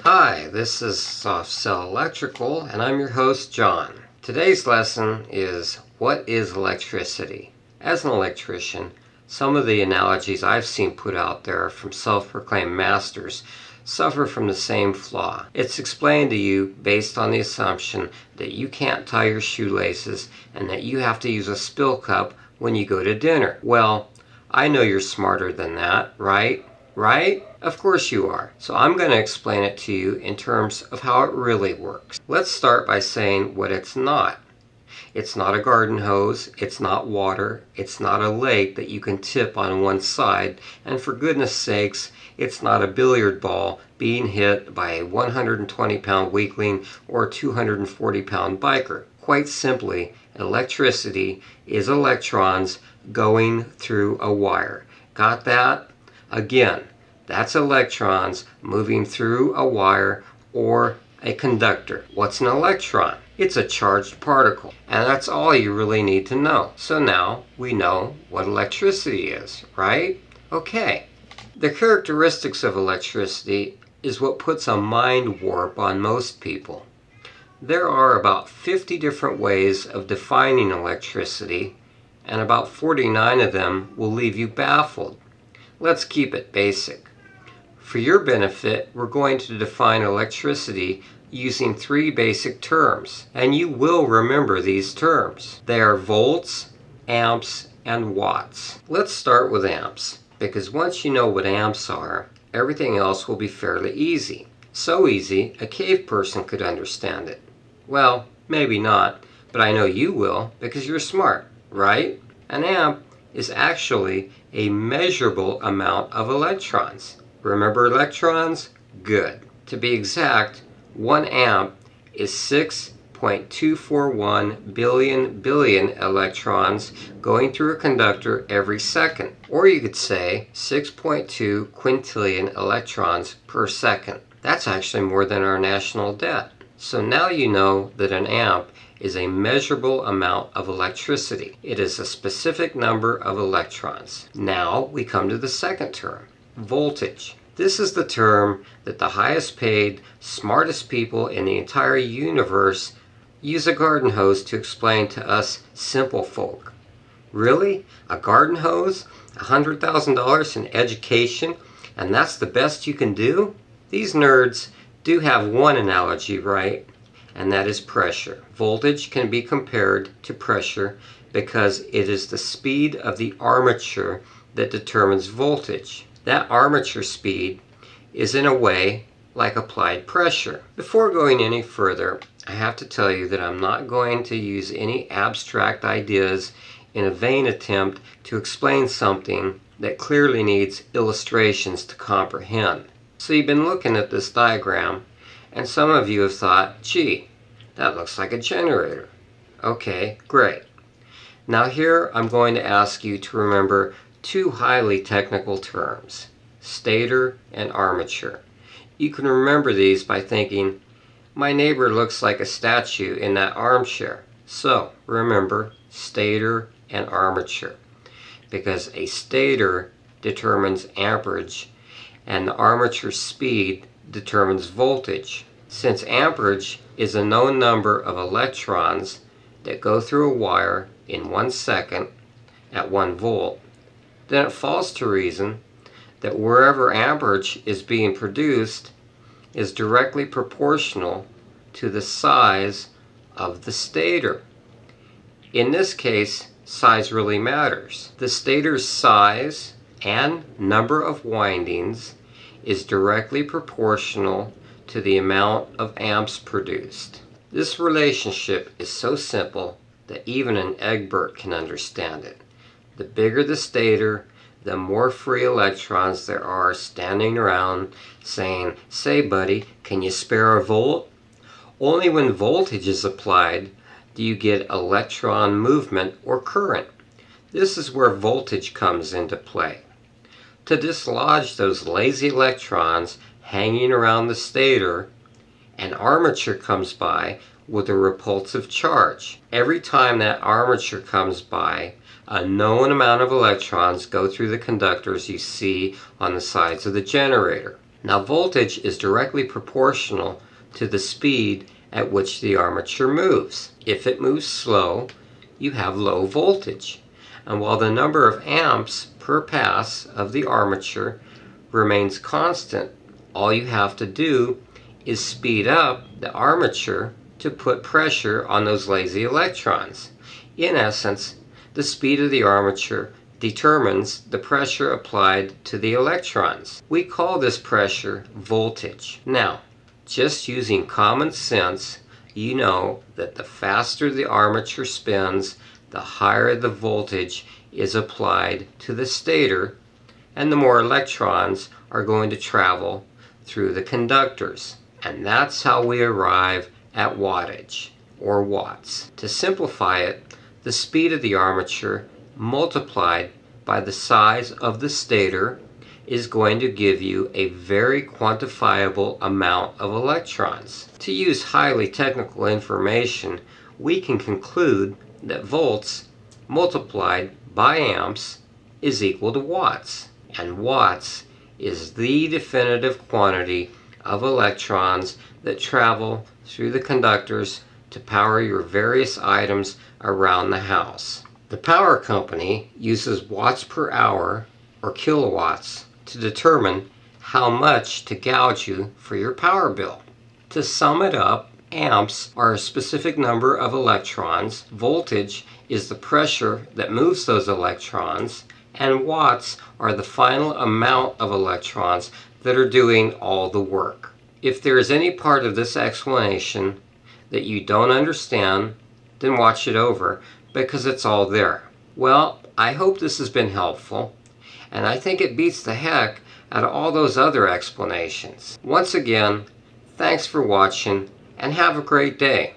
Hi, this is Soft Cell Electrical, and I'm your host, John. Today's lesson is, what is electricity? As an electrician, some of the analogies I've seen put out there from self-proclaimed masters suffer from the same flaw. It's explained to you based on the assumption that you can't tie your shoelaces and that you have to use a spill cup when you go to dinner. Well, I know you're smarter than that, right? Right? Of course you are. So I'm going to explain it to you in terms of how it really works. Let's start by saying what it's not. It's not a garden hose, it's not water, it's not a lake that you can tip on one side, and for goodness sakes, it's not a billiard ball being hit by a 120-pound weakling or 240-pound biker. Quite simply, electricity is electrons going through a wire. Got that? Again, that's electrons moving through a wire or a conductor. What's an electron? It's a charged particle, and that's all you really need to know. So now we know what electricity is, right? Okay. The characteristics of electricity is what puts a mind warp on most people. There are about 50 different ways of defining electricity, and about 49 of them will leave you baffled. Let's keep it basic. For your benefit, we're going to define electricity using three basic terms, and you will remember these terms. They are volts, amps, and watts. Let's start with amps, because once you know what amps are, everything else will be fairly easy. So easy, a cave person could understand it. Well, maybe not, but I know you will, because you're smart, right? An amp is actually a measurable amount of electrons. Remember electrons? Good. To be exact, 1 amp is 6.241 billion electrons going through a conductor every second. Or you could say 6.2 quintillion electrons per second. That's actually more than our national debt. So now you know that an amp is a measurable amount of electricity. It is a specific number of electrons. Now we come to the second term, voltage. This is the term that the highest paid, smartest people in the entire universe use a garden hose to explain to us simple folk. Really? A garden hose? $100,000 in education? And that's the best you can do? These nerds do have one analogy right, and that is pressure. Voltage can be compared to pressure because it is the speed of the armature that determines voltage. That armature speed is in a way like applied pressure. Before going any further, I have to tell you that I'm not going to use any abstract ideas in a vain attempt to explain something that clearly needs illustrations to comprehend. So you've been looking at this diagram, and some of you have thought, gee, that looks like a generator. Okay, great. Now here I'm going to ask you to remember two highly technical terms, stator and armature. You can remember these by thinking, my neighbor looks like a statue in that armchair. So remember stator and armature, because a stator determines amperage and the armature speed determines voltage. Since amperage is a known number of electrons that go through a wire in 1 second at 1 volt, then it falls to reason that wherever amperage is being produced is directly proportional to the size of the stator. In this case, size really matters. The stator's size and number of windings is directly proportional to the amount of amps produced. This relationship is so simple that even an Egbert can understand it. The bigger the stator, the more free electrons there are standing around saying, say buddy, can you spare a volt? Only when voltage is applied do you get electron movement or current. This is where voltage comes into play. To dislodge those lazy electrons hanging around the stator, an armature comes by with a repulsive charge. Every time that armature comes by, a known amount of electrons go through the conductors you see on the sides of the generator. Now voltage is directly proportional to the speed at which the armature moves. If it moves slow, you have low voltage. And while the number of amps per pass of the armature remains constant, all you have to do is speed up the armature to put pressure on those lazy electrons. In essence, the speed of the armature determines the pressure applied to the electrons. We call this pressure voltage. Now, just using common sense, you know that the faster the armature spins, the higher the voltage is applied to the stator, and the more electrons are going to travel through the conductors. And that's how we arrive at wattage, or watts. To simplify it, the speed of the armature multiplied by the size of the stator is going to give you a very quantifiable amount of electrons. To use highly technical information, we can conclude that volts multiplied by amps is equal to watts, and watts is the definitive quantity of electrons that travel through the conductors to power your various items around the house. The power company uses watts per hour, or kilowatts, to determine how much to gouge you for your power bill. To sum it up, amps are a specific number of electrons, voltage is the pressure that moves those electrons, and watts are the final amount of electrons that are doing all the work. If there is any part of this explanation that you don't understand, then watch it over, because it's all there. Well, I hope this has been helpful, and I think it beats the heck out of all those other explanations. Once again, thanks for watching, and have a great day.